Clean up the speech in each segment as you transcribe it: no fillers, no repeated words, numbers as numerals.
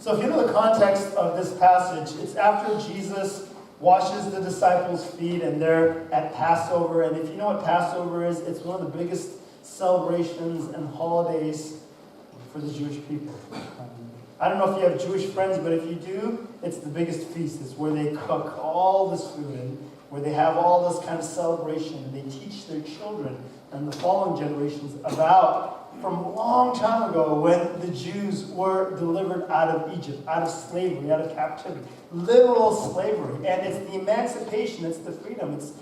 So if you know the context of this passage, it's after Jesus washes the disciples' feet and they're at Passover. And if you know what Passover is, it's one of the biggest celebrations and holidays for the Jewish people. I don't know if you have Jewish friends, but if you do, it's the biggest feast. It's where they cook all this food and where they have all this kind of celebration. And they teach their children and the following generations about from a long time ago when the Jews were delivered out of Egypt, out of slavery, out of captivity. Literal slavery. And it's the emancipation, it's the freedom. It's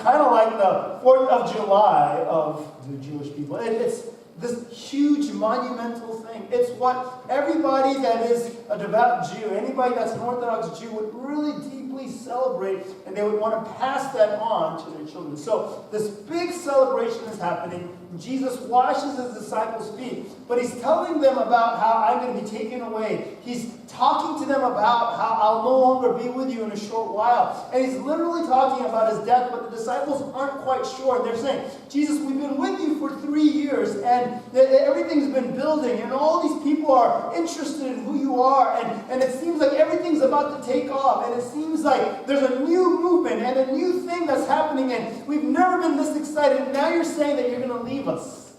kind of like the 4th of July of the Jewish people. It's this huge monumental thing. It's what everybody that is a devout Jew, anybody that's an Orthodox Jew would really deeply celebrate, and they would want to pass that on to their children. So this big celebration is happening. Jesus washes his disciples' feet, but he's telling them about how I'm going to be taken away. He's talking to them about how I'll no longer be with you in a short while. And he's literally talking about his death, but the disciples aren't quite sure. And they're saying, Jesus, we've been with you for 3 years, and everything's been building, and all these people are interested in who you are, and it seems like everything's about to take off, and it seems like there's a new movement and a new thing that's happening, and we've never been this excited. And now you're saying that you're going to leave us,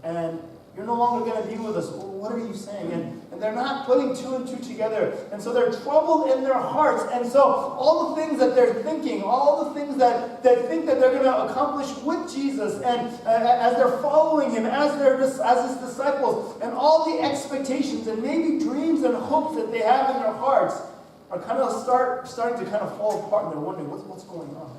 and you're no longer going to be with us. Well, what are you saying? And they're not putting 2 and 2 together. And so they're troubled in their hearts. And so all the things that they're thinking, all the things that they think that they're going to accomplish with Jesus, and as they're following him, as his disciples, and all the expectations and maybe dreams and hopes that they have in their hearts are kind of starting to kind of fall apart, and they're wondering, what's going on?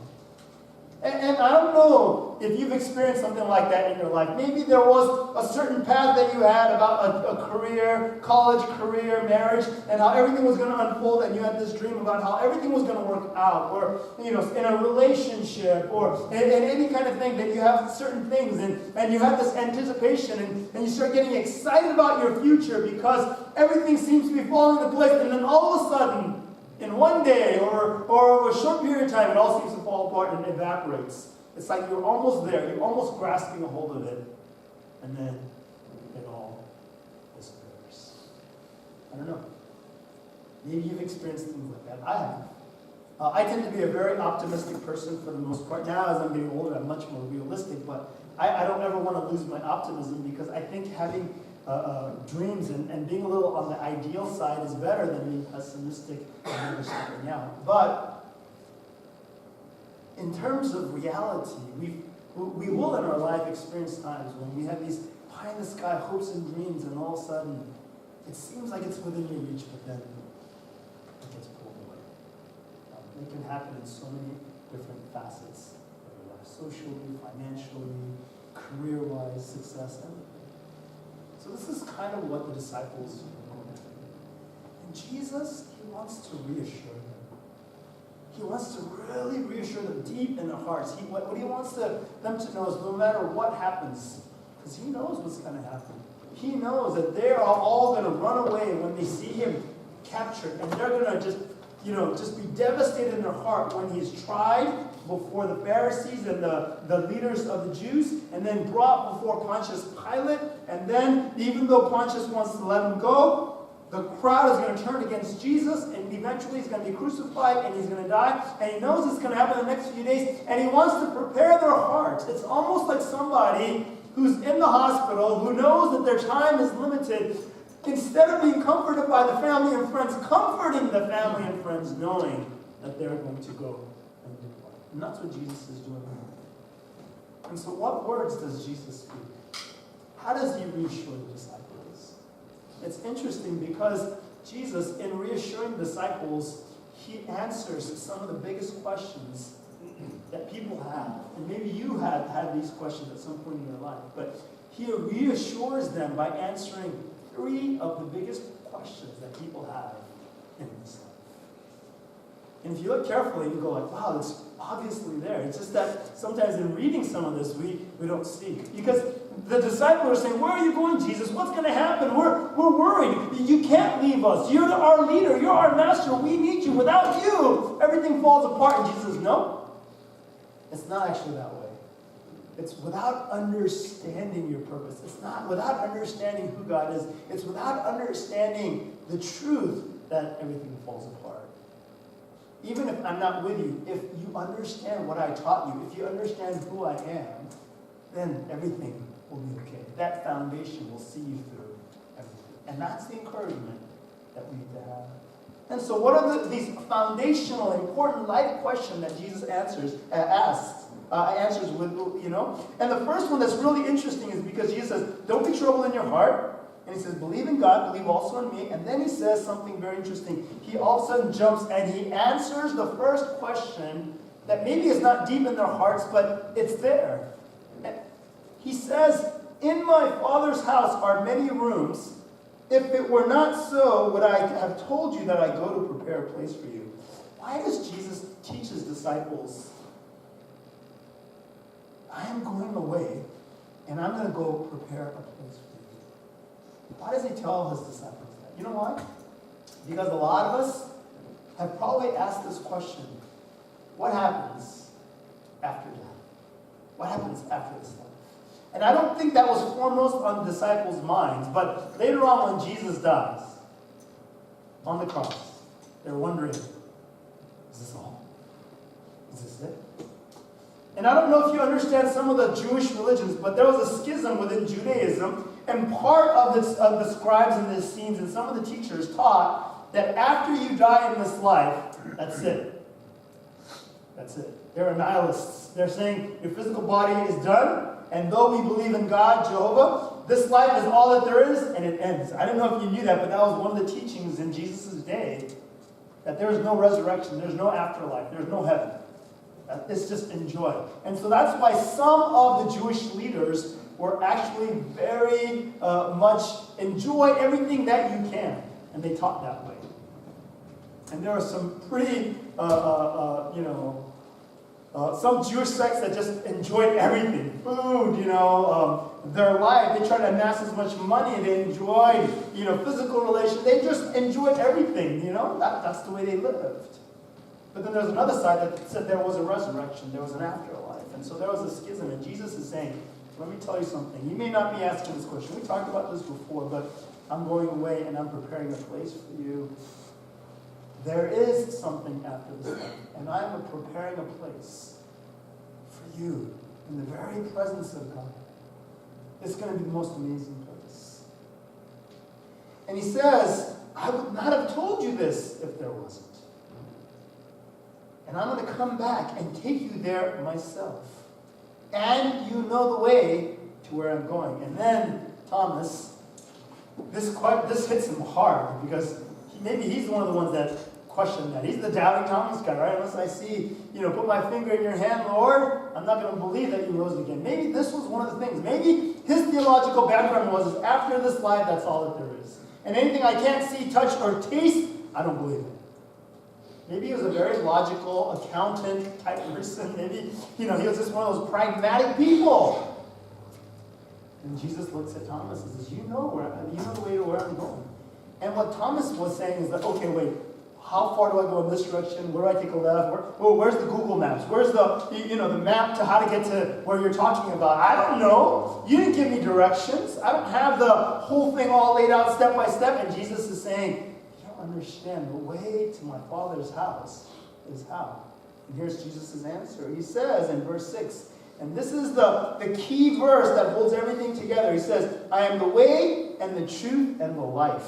And I don't know if you've experienced something like that in your life. Maybe there was a certain path that you had about a career, college career, marriage, and how everything was going to unfold, and you had this dream about how everything was going to work out, or in a relationship, or in any kind of thing, that you have certain things, and you have this anticipation, and you start getting excited about your future because everything seems to be falling into place, and then all of a sudden, in one day or over a short period of time, it all seems to fall apart and evaporates. It's like you're almost there. You're almost grasping a hold of it. And then it all disappears. I don't know. Maybe you've experienced things like that. I have. I tend to be a very optimistic person for the most part. Now, as I'm getting older, I'm much more realistic. But I don't ever want to lose my optimism, because I think having dreams and being a little on the ideal side is better than being pessimistic and never stepping out. But in terms of reality, we will in our life experience times when we have these pie-in-the-sky hopes and dreams, and all of a sudden it seems like it's within your reach, but then it gets pulled away. It can happen in so many different facets of your life: socially, financially, career-wise, success, everything. So this is kind of what the disciples were going through. And Jesus, he wants to reassure them. He wants to really reassure them deep in their hearts. What he wants them to know is no matter what happens, because he knows what's going to happen. He knows that they are all going to run away when they see him captured. And they're going to just be devastated in their heart when he's tried before the Pharisees and the leaders of the Jews, and then brought before Pontius Pilate. And then, even though Pontius wants to let him go, the crowd is going to turn against Jesus, and eventually he's going to be crucified, and he's going to die. And he knows it's going to happen in the next few days, and he wants to prepare their hearts. It's almost like somebody who's in the hospital, who knows that their time is limited. Instead of being comforted by the family and friends, comforting the family and friends, knowing that they're going to go and depart. And that's what Jesus is doing. And so what words does Jesus speak? How does he reassure the disciples? It's interesting because Jesus, in reassuring the disciples, he answers some of the biggest questions that people have. And maybe you have had these questions at some point in your life. But he reassures them by answering 3 of the biggest questions that people have in this life. And if you look carefully, you go like, wow, it's obviously there. It's just that sometimes in reading some of this, we don't see. Because the disciples are saying, where are you going, Jesus? What's going to happen? We're worried. You can't leave us. You're our leader. You're our master. We need you. Without you, everything falls apart. And Jesus says, no, it's not actually that way. It's without understanding your purpose. It's not without understanding who God is. It's without understanding the truth that everything falls apart. Even if I'm not with you, if you understand what I taught you, if you understand who I am, then everything will be okay. That foundation will see you through everything. And that's the encouragement that we need to have. And so what are these foundational, important life questions that Jesus answers with, you know? And the first one that's really interesting is because Jesus says, don't be troubled in your heart. And he says, believe in God, believe also in me. And then he says something very interesting. He all of a sudden jumps and he answers the first question that maybe is not deep in their hearts, but it's there. He says, in my Father's house are many rooms. If it were not so, would I have told you that I go to prepare a place for you? Why does Jesus teach his disciples, I am going away, and I'm going to go prepare a place for you? Why does he tell his disciples that? You know why? Because a lot of us have probably asked this question. What happens after death? What happens after this life? And I don't think that was foremost on the disciples' minds, but later on when Jesus dies on the cross, they're wondering, is this all? Is this it? And I don't know if you understand some of the Jewish religions, but there was a schism within Judaism, and part of the scribes and the Essenes and some of the teachers taught that after you die in this life, that's it. That's it. They're nihilists. They're saying your physical body is done, and though we believe in God, Jehovah, this life is all that there is, and it ends. I don't know if you knew that, but that was one of the teachings in Jesus' day, that there is no resurrection, there's no afterlife, there's no heaven. It's just enjoy. And so that's why some of the Jewish leaders were actually very much enjoy everything that you can, and they taught that way. And there are some pretty, some Jewish sects that just enjoyed everything. Food, their life. They tried to amass as much money. They enjoyed, physical relations. They just enjoyed everything, That's the way they lived. But then there's another side that said there was a resurrection. There was an afterlife. And so there was a schism. And Jesus is saying, let me tell you something. You may not be asking this question. We talked about this before, but I'm going away and I'm preparing a place for you. There is something after this life, and I'm preparing a place for you in the very presence of God. It's going to be the most amazing place. And he says, I would not have told you this if there wasn't. And I'm going to come back and take you there myself. And you know the way to where I'm going. And then Thomas, this hits him hard because maybe he's one of the ones that question that. He's the doubting Thomas guy, right? Unless I see, put my finger in your hand, Lord, I'm not going to believe that you rose again. Maybe this was one of the things. Maybe his theological background was, is after this life, that's all that there is. And anything I can't see, touch, or taste, I don't believe it. Maybe he was a very logical, accountant type person. Maybe, he was just one of those pragmatic people. And Jesus looks at Thomas and says, you know the way to where I'm going. And what Thomas was saying is that, okay, wait, how far do I go in this direction? Where do I take a left? Where's the Google Maps? Where's the map to how to get to where you're talking about? I don't know. You didn't give me directions. I don't have the whole thing all laid out step by step. And Jesus is saying, you don't understand. The way to my Father's house is how. And here's Jesus' answer. He says in verse 6, and this is the key verse that holds everything together. He says, I am the way and the truth and the life.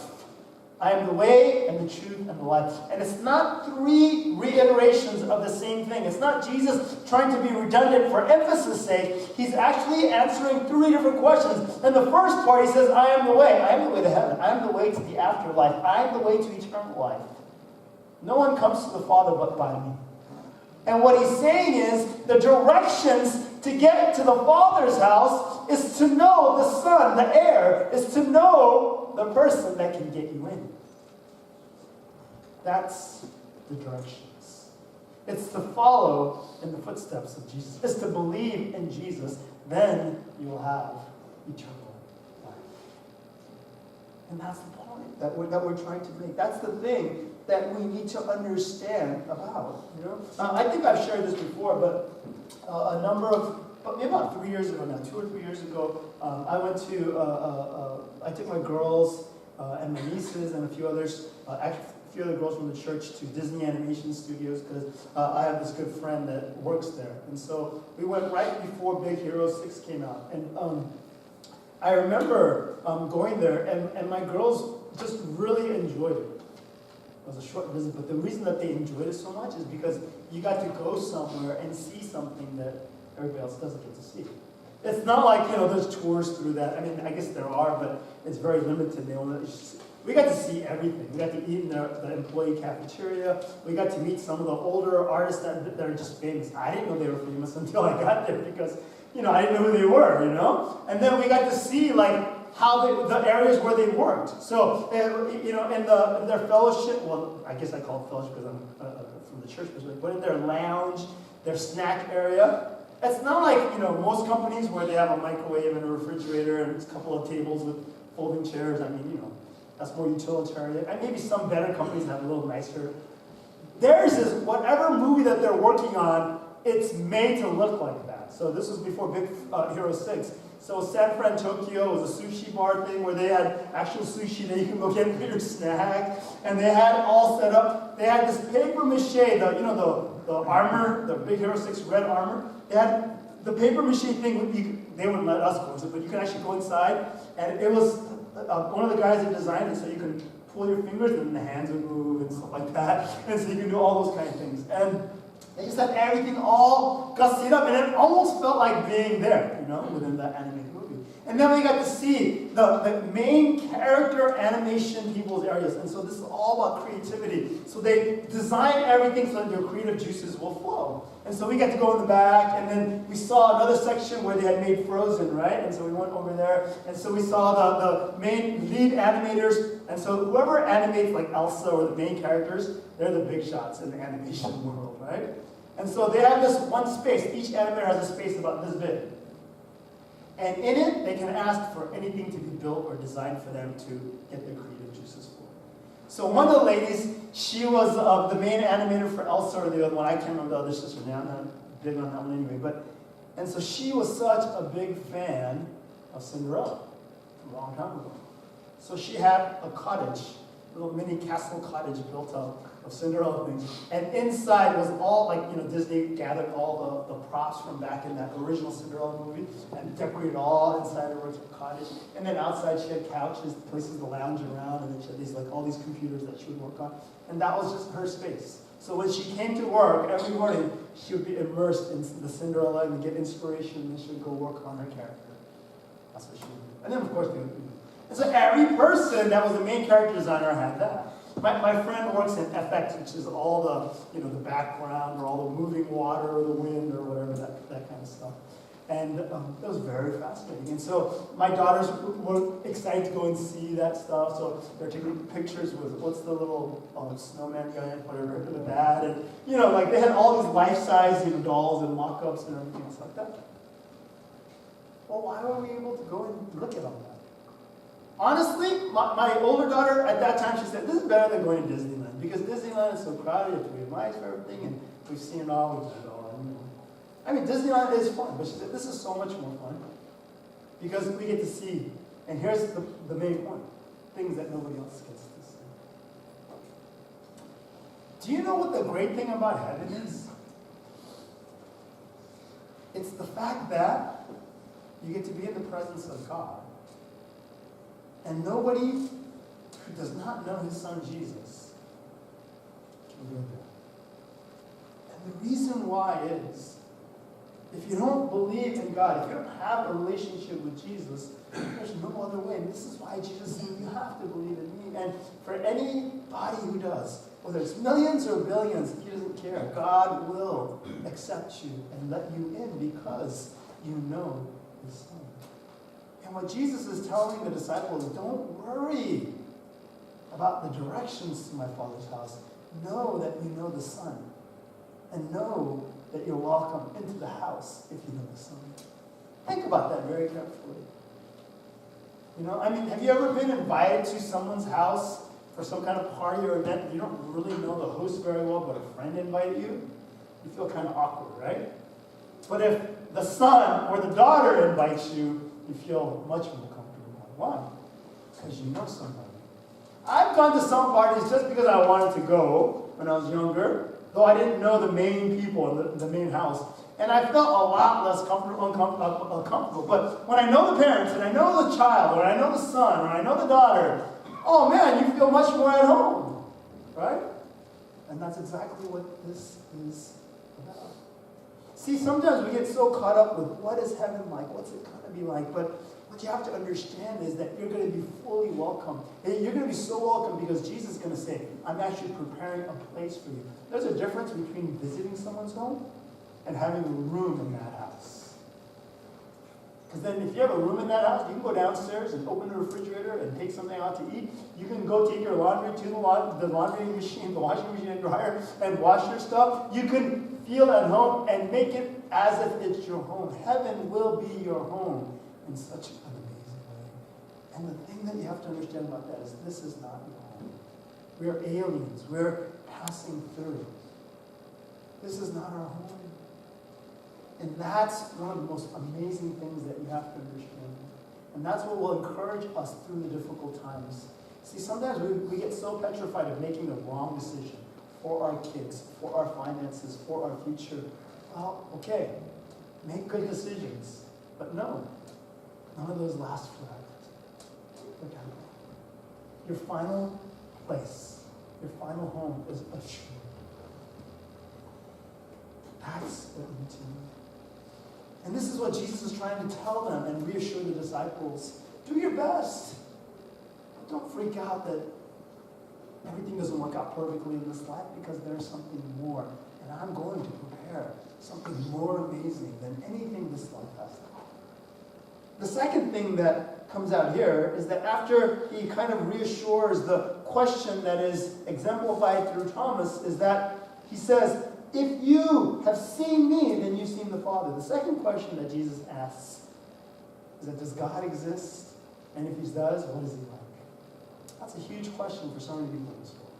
I am the way and the truth and the life. And it's not three reiterations of the same thing. It's not Jesus trying to be redundant for emphasis' sake. He's actually answering three different questions. And the first part, he says, I am the way. I am the way to heaven. I am the way to the afterlife. I am the way to eternal life. No one comes to the Father but by me. And what he's saying is the directions to get to the Father's house is to know the Son, the heir, is to know the person that can get you in. That's the directions. It's to follow in the footsteps of Jesus. It's to believe in Jesus. Then you will have eternal life. And that's the point that we're trying to make. That's the thing that we need to understand about. I think I've shared this before, but a number of but maybe about 3 years ago now, 2 or 3 years ago, I went to, I took my girls and my nieces and a few others, actually a few other girls from the church to Disney Animation Studios because I have this good friend that works there. And so we went right before Big Hero 6 came out. And I remember going there, and my girls just really enjoyed it. It was a short visit, but the reason that they enjoyed it so much is because you got to go somewhere and see something that everybody else doesn't get to see. It's not like, there's tours through that. I mean, I guess there are, but it's very limited. We got to see everything. We got to eat in the employee cafeteria. We got to meet some of the older artists that are just famous. I didn't know they were famous until I got there because, I didn't know who they were, And then we got to see, how the areas where they worked. So, in their fellowship, well, I guess I call it fellowship because I'm from the church perspective, but in their lounge, their snack area, it's not like, most companies where they have a microwave and a refrigerator and a couple of tables with folding chairs. I mean, that's more utilitarian. And maybe some better companies have a little nicer. Theirs is whatever movie that they're working on, it's made to look like that. So this was before Big Hero 6. So San Fran, Tokyo was a sushi bar thing where they had actual sushi that you can go get for your snack. And they had all set up. They had this paper mache, the armor, the Big Hero 6 red armor. They had the paper mache thing, they wouldn't let us go, but you could actually go inside. And it was one of the guys that designed it so you can pull your fingers and the hands would move and stuff like that. And so you can do all those kind of things. And they just had everything all gussied up, and it almost felt like being there, within that animated movie. And then we got to see the main character animation people's areas. And so this is all about creativity. So they design everything so that your creative juices will flow. And so we got to go in the back, and then we saw another section where they had made Frozen, right? And so we went over there, and so we saw the main lead animators. And so whoever animates like Elsa or the main characters, they're the big shots in the animation world, right? And so they have this one space. Each animator has a space about this big. And in it, they can ask for anything to be built or designed for them to get their creative juices for. So one of the ladies, she was the main animator for Elsa or the other one. I can't remember the other sister now. I'm not big on that one anyway. And so she was such a big fan of Cinderella from a long time ago. So she had a cottage, a little mini castle cottage built up of Cinderella things. And inside was all, Disney gathered all the props from back in that original Cinderella movie and decorated all inside her cottage. And then outside she had couches, places to lounge around, and then she had these, all these computers that she would work on. And that was just her space. So when she came to work every morning, she would be immersed in the Cinderella and get inspiration, and then she would go work on her character. That's what she would do. And then, of course, they would do. And so every person that was the main character designer had that. My friend works in FX, which is all the, the background or all the moving water or the wind or whatever, that kind of stuff. And it was very fascinating. And so my daughters were excited to go and see that stuff. So they're taking pictures with, what's the little snowman guy, whatever, with that. And, they had all these life-size dolls and mock-ups and everything else like that. Well, why were we able to go and look at all that? Honestly, my older daughter, at that time, she said, this is better than going to Disneyland, because Disneyland is so crowded, you have to wait lines for everything, and we've seen it all, we've done it all. I mean, Disneyland is fun, but she said, this is so much more fun, because we get to see, and here's the main point, things that nobody else gets to see. Do you know what the great thing about heaven is? It's the fact that you get to be in the presence of God. And nobody who does not know his son Jesus can go there. And the reason why is, if you don't believe in God, if you don't have a relationship with Jesus, there's no other way. And this is why Jesus said, you have to believe in me. And for anybody who does, whether it's millions or billions, he doesn't care. God will accept you and let you in because you know his son. And what Jesus is telling the disciples, don't worry about the directions to my Father's house. Know that you know the Son. And know that you're welcome into the house if you know the Son. Think about that very carefully. Have you ever been invited to someone's house for some kind of party or event and you don't really know the host very well, but a friend invited you? You feel kind of awkward, right? But if the son or the daughter invites you, you feel much more comfortable. Why? Because you know somebody. I've gone to some parties just because I wanted to go when I was younger, though I didn't know the main people in the main house. And I felt a lot less uncomfortable. But when I know the parents, and I know the child, or I know the son, or I know the daughter, oh man, you feel much more at home. Right? And that's exactly what this is about. See, sometimes we get so caught up with what is heaven like, what's it going to be like, but what you have to understand is that you're going to be fully welcome. You're going to be so welcome because Jesus is going to say, I'm actually preparing a place for you. There's a difference between visiting someone's home and having a room in that house. Because then if you have a room in that house, you can go downstairs and open the refrigerator and take something out to eat. You can go take your laundry to the laundry machine, the washing machine and dryer, and wash your stuff. You can feel at home and make it as if it's your home. Heaven will be your home in such an amazing way. And the thing that you have to understand about that is this is not your home. We're aliens. We're passing through. This is not our home. And that's one of the most amazing things that you have to understand. And that's what will encourage us through the difficult times. See, sometimes we get so petrified of making the wrong decision for our kids, for our finances, for our future. Well, okay, make good decisions. But no, none of those last forever. Look at it. Your final place, your final home is assured. That's what you need to know. And this is what Jesus is trying to tell them and reassure the disciples. Do your best. But don't freak out that everything doesn't work out perfectly in this life, because there's something more. And I'm going to prepare something more amazing than anything this life has to offer. The second thing that comes out here is that after he kind of reassures the question that is exemplified through Thomas, is that he says, if you have seen me, then you've seen the Father. The second question that Jesus asks is that, does God exist? And if he does, what is he like? That's a huge question for so many people in this world.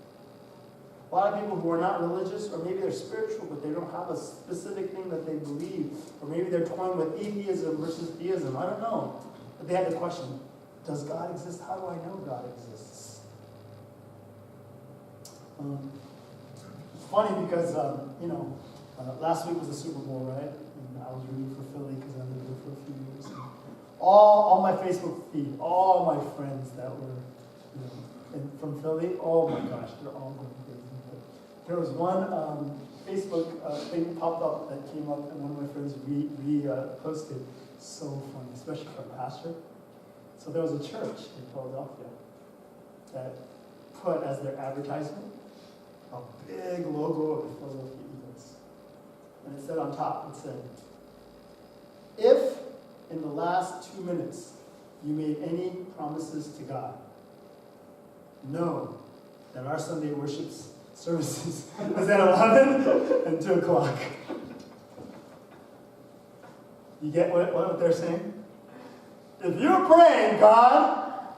A lot of people who are not religious, or maybe they're spiritual, but they don't have a specific thing that they believe, or maybe they're toying with atheism versus theism. I don't know. But they had the question, does God exist? How do I know God exists? It's funny because, last week was the Super Bowl, right? And I was rooting for Philly because I lived there for a few years. And all my Facebook feed, all my friends that were from Philly, oh my gosh, they're all going crazy. But there was one Facebook thing popped up that came up, and one of my friends posted. So funny, especially for a pastor. So there was a church in Philadelphia that put as their advertisement a big logo of the Philadelphia Eagles. And it said on top, it said, if in the last 2 minutes you made any promises to God, know that our Sunday worship services is at 11 and 2 o'clock. You get what they're saying? If you're praying, God,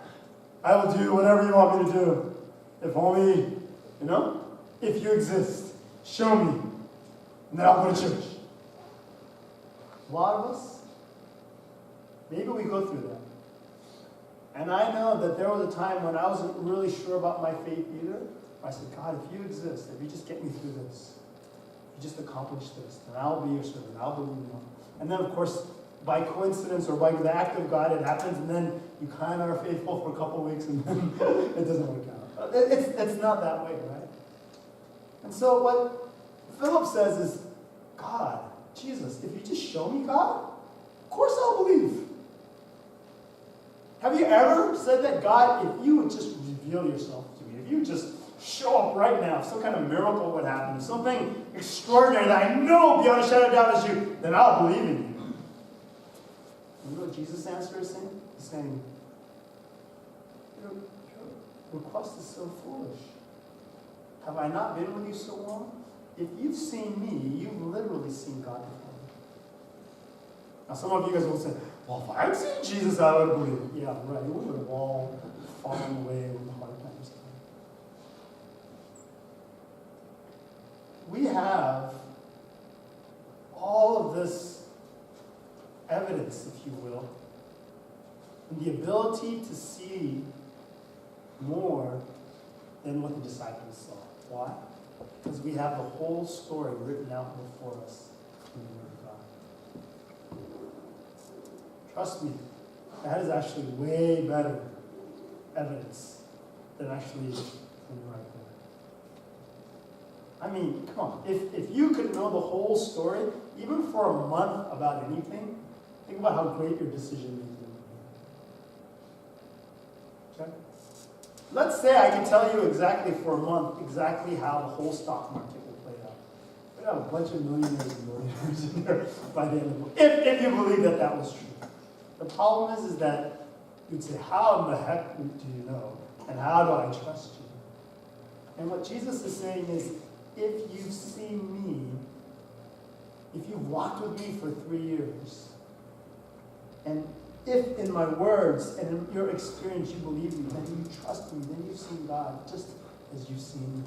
I will do whatever you want me to do. If only, if you exist, show me. And then I'll go to church. A lot of us, maybe we go through that. And I know that there was a time when I wasn't really sure about my faith either. I said, God, if you exist, if you just get me through this, if you just accomplish this, then I'll be your servant. I'll believe you. And then, of course, by coincidence or by the act of God, it happens, and then you kind of are faithful for a couple of weeks, and then it doesn't work out. It's not that way, right? And so what Philip says is, God, Jesus, if you just show me God, of course I'll believe. Have you ever said that, God, if you would just reveal yourself to me, if you would just show up right now, if some kind of miracle would happen, something extraordinary that I know beyond a shadow of doubt is you, then I'll believe in you. You know what Jesus' answer is saying? He's saying, your request is so foolish. Have I not been with you so long? If you've seen me, you've literally seen God before. Now some of you guys will say, well, if I'd seen Jesus, I would believe it. Yeah, right. We would have all fallen away when the hard times come. We have all of this evidence, if you will, and the ability to see more than what the disciples saw. Why? Because we have the whole story written out before us in the Word of God. Trust me, that is actually way better evidence than actually in the right there. I mean, come on. If you could know the whole story, even for a month about anything, think about how great your decision making would be. Okay? Let's say I can tell you exactly for a month exactly how the whole stock market will play out. We have a bunch of millionaires and millionaires in there by the end of the if you believe that that was true. The problem is that you'd say, how in the heck do you know? And how do I trust you? And what Jesus is saying is, if you've seen me, if you've walked with me for 3 years, and if in my words and in your experience you believe me, then you trust me, then you've seen God just as you've seen me.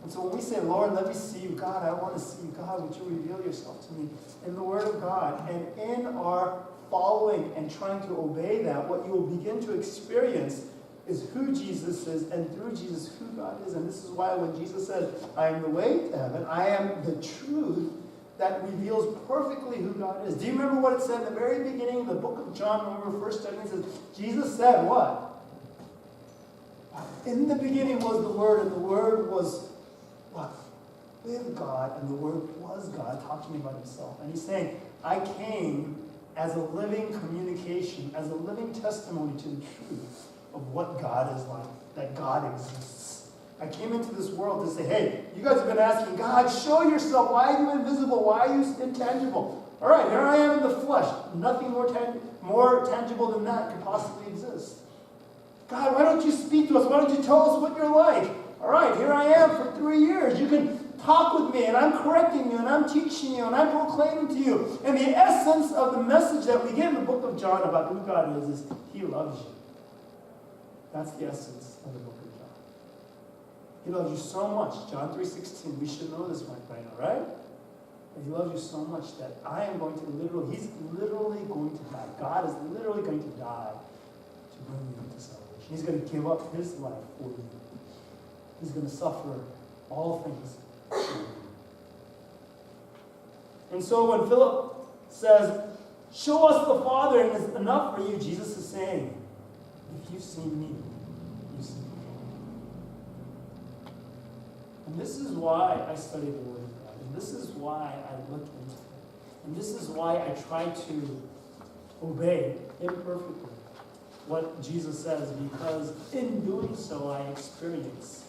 And so when we say, Lord, let me see you, God, I want to see you, God, would you reveal yourself to me in the Word of God, and in our following and trying to obey that, what you will begin to experience is who Jesus is, and through Jesus, who God is. And this is why when Jesus said, I am the way to heaven, I am the truth, that reveals perfectly who God is. Do you remember what it said in the very beginning of the book of John when we were first studying? It says, Jesus said what? In the beginning was the Word, and the Word was what? With God, and the Word was God, talking about himself. And he's saying, I came as a living communication, as a living testimony to the truth of what God is like, that God exists. I came into this world to say, hey, you guys have been asking, God, show yourself. Why are you invisible? Why are you intangible? All right, here I am in the flesh. Nothing more tangible than that could possibly exist. God, why don't you speak to us? Why don't you tell us what you're like? All right, here I am for 3 years. You can talk with me, and I'm correcting you, and I'm teaching you, and I'm proclaiming to you. And the essence of the message that we get in the book of John about who God is he loves you. That's the essence of the book of John. He loves you so much. John 3:16. We should know this by now, right? He loves you so much that he's literally going to die. God is literally going to die to bring you into salvation. He's going to give up his life for you. He's going to suffer all things for you. And so when Philip says, show us the Father and it's enough for you, Jesus is saying, if you've seen me, you've seen me. And this is why I study the Word of God. And this is why I look into it. And this is why I try to obey imperfectly what Jesus says, because in doing so I experience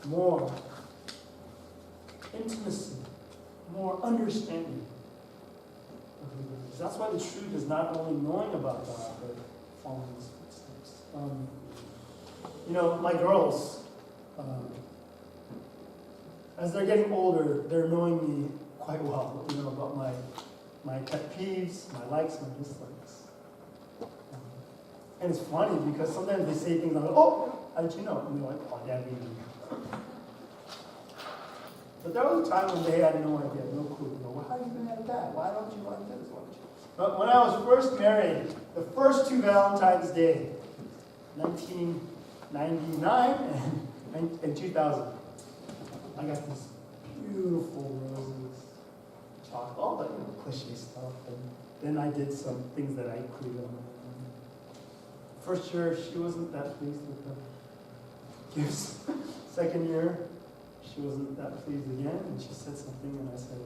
more intimacy, more understanding of who He is. That's why the truth is not only knowing about God, but following His footsteps. My girls, as they're getting older, they're knowing me quite well. About my pet peeves, my likes, my dislikes. And it's funny because sometimes they say things, I'm like, oh, how did you know? And they're like, oh, yeah, maybe. But there was a time when they had no idea, no clue. Well, how are you going to have that? Why don't you like this? Why don't you? But when I was first married, the first 2 Valentine's Day, 1999 and 2000, I got these beautiful roses, chocolate, all that cliche stuff. And then I did some things that I included on my own. First year, she wasn't that pleased with the gifts. Second year, she wasn't that pleased again, and she said something, and I said,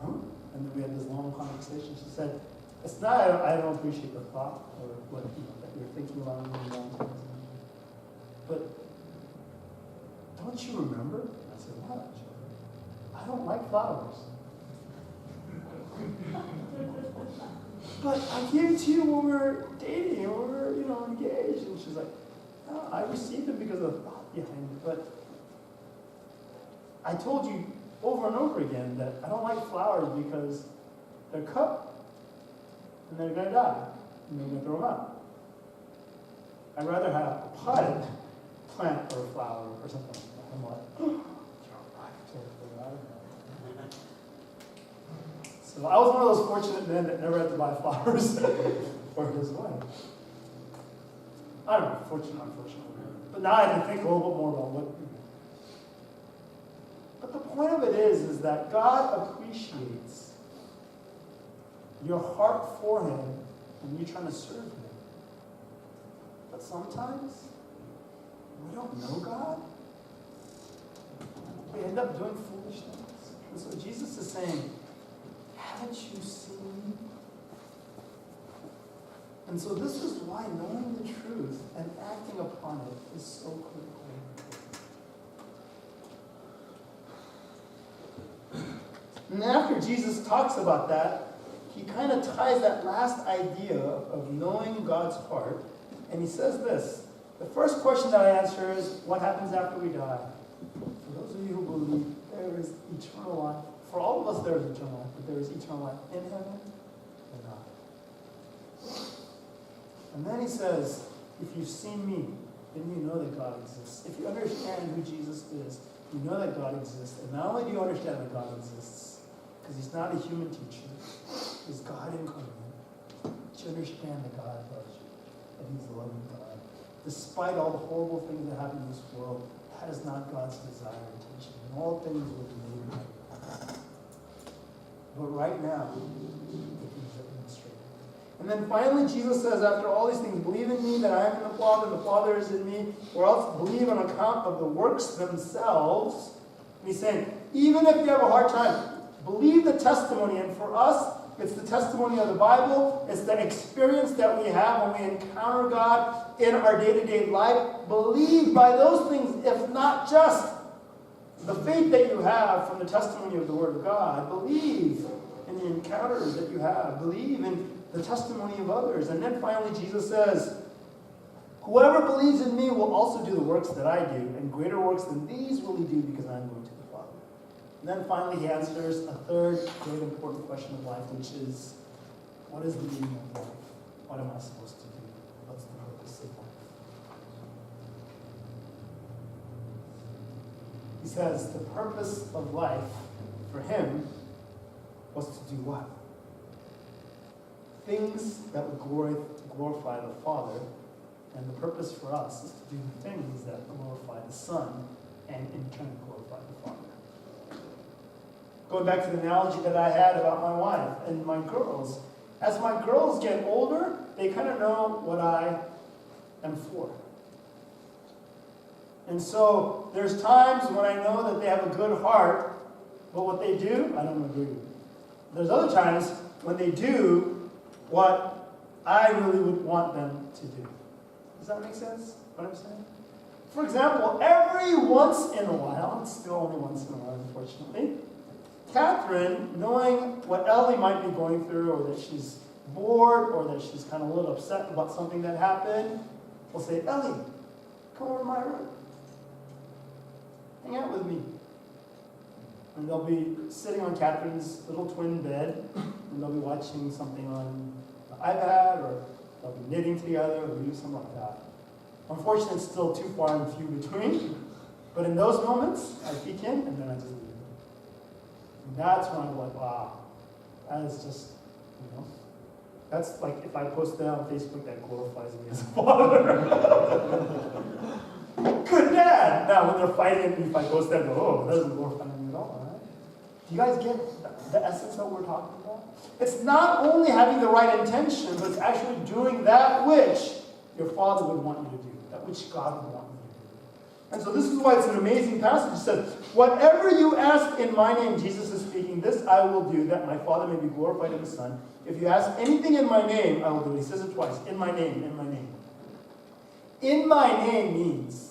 huh? And then we had this long conversation. She said, it's not, I don't appreciate the thought, or what, that you're thinking about me a long time. But don't you remember? I said, what? I don't like flowers. But I gave it to you when we were dating, and we were, engaged. And she's like, no, I received it because of the thought behind it. But I told you over and over again that I don't like flowers because they're cut, and they're going to die, and they're going to throw them out. I'd rather have a potted plant or a flower or something like that. I'm like, oh, you're right. So So I was one of those fortunate men that never had to buy flowers for his wife. I don't know, fortunate, unfortunate. But now I have to think a little bit more about what. But the point of it is that God appreciates your heart for him when you're trying to serve him. But sometimes we don't know God. We end up doing foolish things. And so Jesus is saying, haven't you seen me? And so this is why knowing the truth and acting upon it is so critically important. And after Jesus talks about that, he kind of ties that last idea of knowing God's heart, and he says this. The first question that I answer is, what happens after we die? For those of you who believe, there is eternal life. For all of us, there is eternal life, but there is eternal life in heaven and not. And then he says, if you've seen me, then you know that God exists. If you understand who Jesus is, you know that God exists. And not only do you understand that God exists, because he's not a human teacher, he's God incarnate, but you understand that God loves you, and he's a loving God. Despite all the horrible things that happen in this world, that is not God's desire and intention. And all things will be made right. But right now, the things are demonstrated. And then finally, Jesus says, after all these things, believe in me that I am in the Father, and the Father is in me, or else believe on account of the works themselves. And he's saying, even if you have a hard time, believe the testimony. And for us, it's the testimony of the Bible. It's the experience that we have when we encounter God in our day-to-day life. Believe by those things, if not just the faith that you have from the testimony of the Word of God. Believe in the encounters that you have. Believe in the testimony of others. And then finally, Jesus says, whoever believes in me will also do the works that I do, and greater works than these will he do, because I am going to the Father. And then finally, he answers a third great important question of life, which is, what is the meaning of life? What am I supposed to do? What's the purpose of life? He says the purpose of life for him was to do what? Things that would glorify the Father, and the purpose for us is to do things that glorify the Son, and in turn glorify the Father. Going back to the analogy that I had about my wife and my girls, as my girls get older, they kind of know what I am for. And so there's times when I know that they have a good heart, but what they do, I don't agree with. There's other times when they do what I really would want them to do. Does that make sense, what I'm saying? For example, every once in a while, it's still only once in a while, unfortunately, Catherine, knowing what Ellie might be going through, or that she's bored, or that she's kind of a little upset about something that happened, will say, Ellie, come over to my room. Hang out with me. And they'll be sitting on Catherine's little twin bed, and they'll be watching something on the iPad, or they'll be knitting together, or do something like that. Unfortunately, it's still too far and few between, but in those moments, I peek in, and then I just leave. And that's when I'm like, wow, that is just, that's like if I post that on Facebook, that glorifies me as a father. Good dad! Now, when they're fighting, if I post that, I go, it doesn't glorify me at all, right? Do you guys get the essence of what we're talking about? It's not only having the right intention, but it's actually doing that which your Father would want you to do, that which God would want you to do. And so this is why it's an amazing passage. It says, whatever you ask in my name, Jesus is speaking, this I will do, that my Father may be glorified in the Son. If you ask anything in my name, I will do it. He says it twice, in my name, in my name. In my name means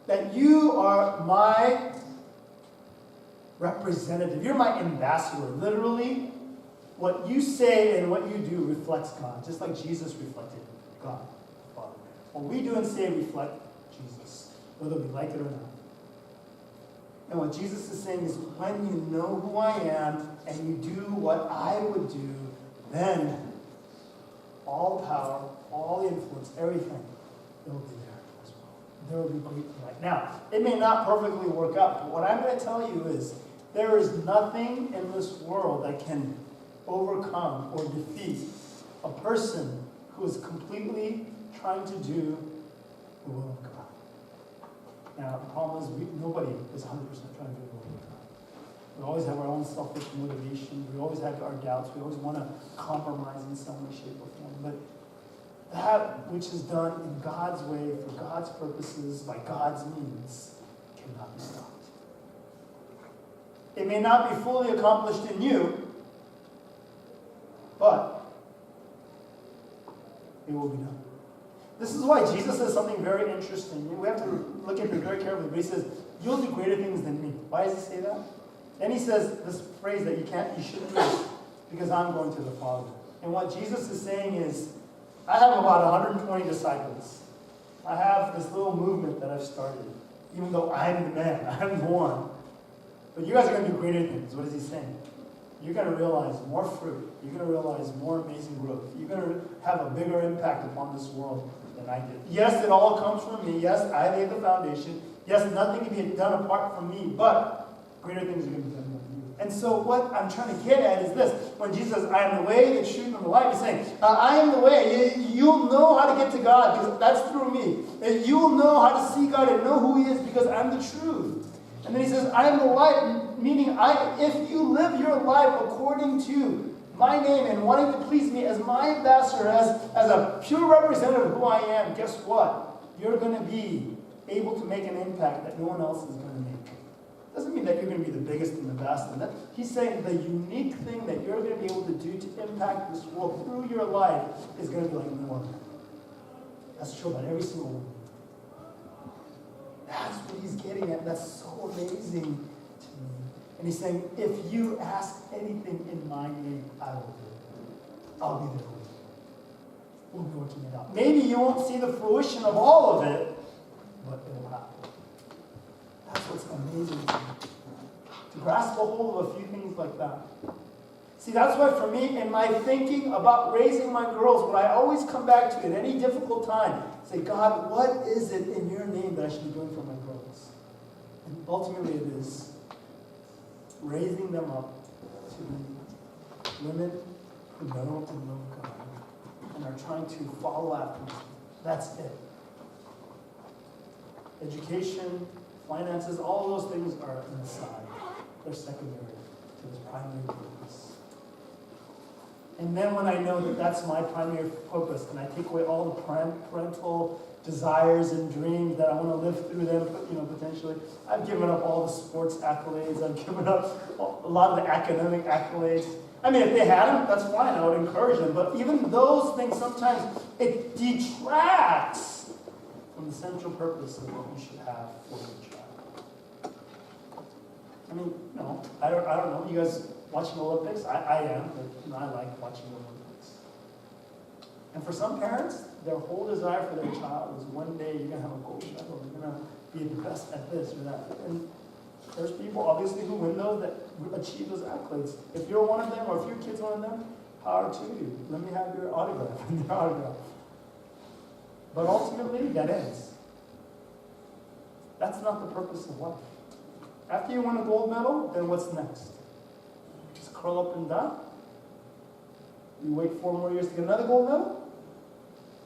that you are my representative. You're my ambassador. Literally, what you say and what you do reflects God, just like Jesus reflected God, Father. What we do and say reflect Jesus, whether we like it or not. And what Jesus is saying is, when you know who I am and you do what I would do, then all power, all the influence, everything, it will be there as well. There will be great delight. Now, it may not perfectly work out, but what I'm going to tell you is, there is nothing in this world that can overcome or defeat a person who is completely trying to do the will of God. Now, the problem is nobody is 100% trying to do the will of God. We always have our own selfish motivation. We always have our doubts. We always want to compromise in some way, shape, or form. But that which is done in God's way, for God's purposes, by God's means, cannot be stopped. It may not be fully accomplished in you, but it will be done. This is why Jesus says something very interesting. We have to look at it very carefully. But he says, "You'll do greater things than me." Why does he say that? Then he says this phrase that you shouldn't use, because I'm going to the Father. And what Jesus is saying is, I have about 120 disciples. I have this little movement that I've started, even though I'm the man, I'm one. But you guys are going to do greater things. What is he saying? You're going to realize more fruit. You're going to realize more amazing growth. You're going to have a bigger impact upon this world than I did. Yes, it all comes from me. Yes, I laid the foundation. Yes, nothing can be done apart from me, but greater things are going to be done by you. And so what I'm trying to get at is this. When Jesus says, "I am the way, the truth, and the life," he's saying, I am the way. You'll know how to get to God because that's through me. You'll know how to see God and know who he is because I'm the truth. And then he says, "I am the light," meaning if you live your life according to my name and wanting to please me as my ambassador, as a pure representative of who I am, guess what? You're going to be able to make an impact that no one else is going to make. Doesn't mean that you're going to be the biggest and the best. And he's saying the unique thing that you're going to be able to do to impact this world through your life is going to be like no one. That's true about every single one. That's what he's getting at. That's so amazing to me. And he's saying, if you ask anything in my name, I will do it. I'll be there with you. We'll be working it out. Maybe you won't see the fruition of all of it, but it will happen. That's what's amazing to me. To grasp a hold of a few things like that. See, that's why for me, in my thinking about raising my girls, what I always come back to at any difficult time, say, "God, what is it in your name that I should be doing for my girls?" And ultimately it is raising them up to be women who know and love God and are trying to follow after him. That's it. Education, finances, all of those things are an aside. They're secondary to this primary purpose. And then when I know that that's my primary purpose, and I take away all the parental desires and dreams that I want to live through them, potentially, I've given up all the sports accolades. I've given up a lot of the academic accolades. I mean, if they had them, that's fine. I would encourage them. But even those things, sometimes it detracts from the central purpose of what you should have for your child. I mean, I don't know. You guys watching the Olympics? I am, but I like watching the Olympics. And for some parents, their whole desire for their child is one day you're going to have a gold medal. You're going to be the best at this or that. And there's people, obviously, who win those, that achieve those accolades. If you're one of them, or if your kid's one of them, power to you. Let me have your autograph. But ultimately, that ends. That's not the purpose of life. After you win a gold medal, then what's next? Just curl up and die? You wait 4 more years to get another gold medal?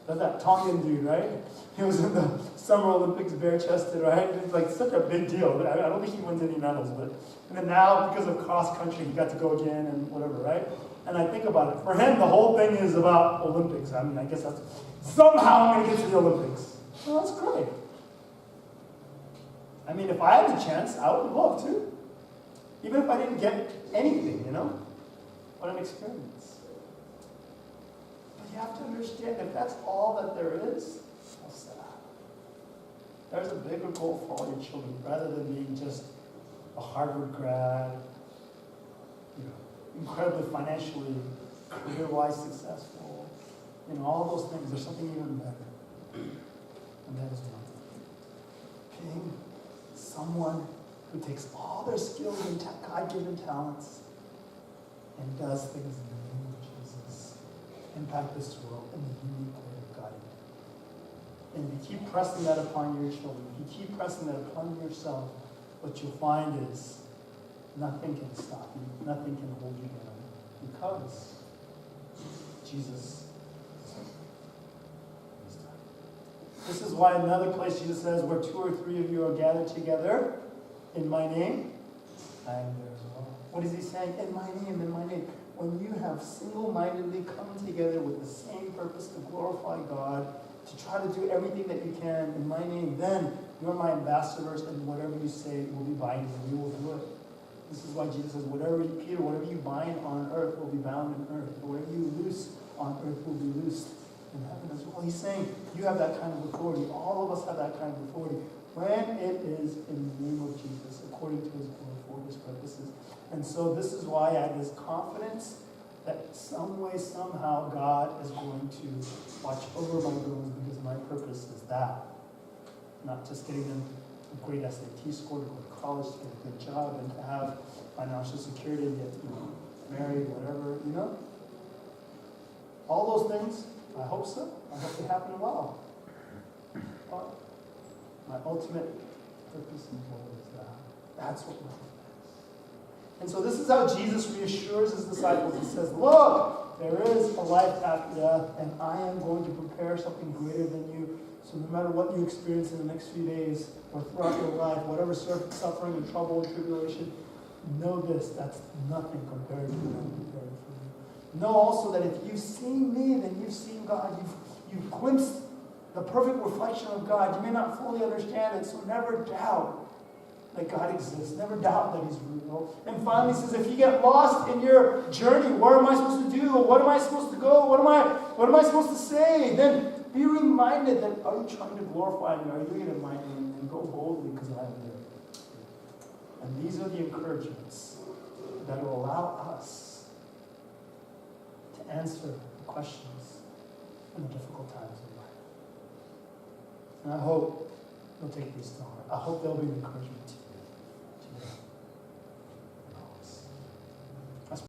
That's that Tongan dude, right? He was in the Summer Olympics bare-chested, right? It's like such a big deal. I don't think he wins any medals, but and then now, because of cross-country, he got to go again and whatever, right? And I think about it. For him, the whole thing is about Olympics. I mean, I guess that's somehow I'm going to get to the Olympics. Well, that's great. I mean, if I had the chance, I would love to. Even if I didn't get anything, What an experience. But you have to understand, if that's all that there is, how sad. There's a bigger goal for all your children, rather than being just a Harvard grad, incredibly financially, career-wise successful, all those things. There's something even better. And that is one. Being someone who takes all their skills and God-given talents and does things in the name of Jesus. Impact this world in the unique way of God. And if you keep pressing that upon your children, if you keep pressing that upon yourself, what you'll find is nothing can stop you. Nothing can hold you down. Because Jesus is here. This is why another place Jesus says, where 2 or 3 of you are gathered together in my name, I am there as well. What is he saying? In my name, in my name. When you have single-mindedly come together with the same purpose to glorify God, to try to do everything that you can in my name, then you're my ambassadors, and whatever you say will be binding, and you will do it. This is why Jesus says, whatever you bind on earth will be bound in earth. Whatever you loose on earth will be loosed in heaven as well. He's saying, you have that kind of authority. All of us have that kind of authority. When it is in the name of Jesus, according to his will for his purposes. And so this is why I have this confidence that some way, somehow, God is going to watch over my girls, because my purpose is that. Not just getting them a great SAT score to go to college, to get a good job, and to have financial security, and get married, whatever, All those things, I hope so. I hope they happen well. But my ultimate purpose and goal is that. That's what my hope is. And so this is how Jesus reassures his disciples. He says, look, there is a life after death, and I am going to prepare something greater than you. So no matter what you experience in the next few days or throughout your life, whatever suffering and trouble and tribulation, know this, that's nothing compared to what I'm preparing for you. Know also that if you've seen me, then you've seen God. You've glimpsed the perfect reflection of God. You may not fully understand it, so never doubt that God exists. Never doubt that he's real. And finally he says, if you get lost in your journey, where am I supposed to do? What am I supposed to go? What am I supposed to say? Then be reminded that, are you trying to glorify me? Are you doing it in my name? And go boldly, because I am there. And these are the encouragements that will allow us to answer the questions in the difficult times of life. And I hope you'll take these to heart. I hope they'll be an encouragement to you today.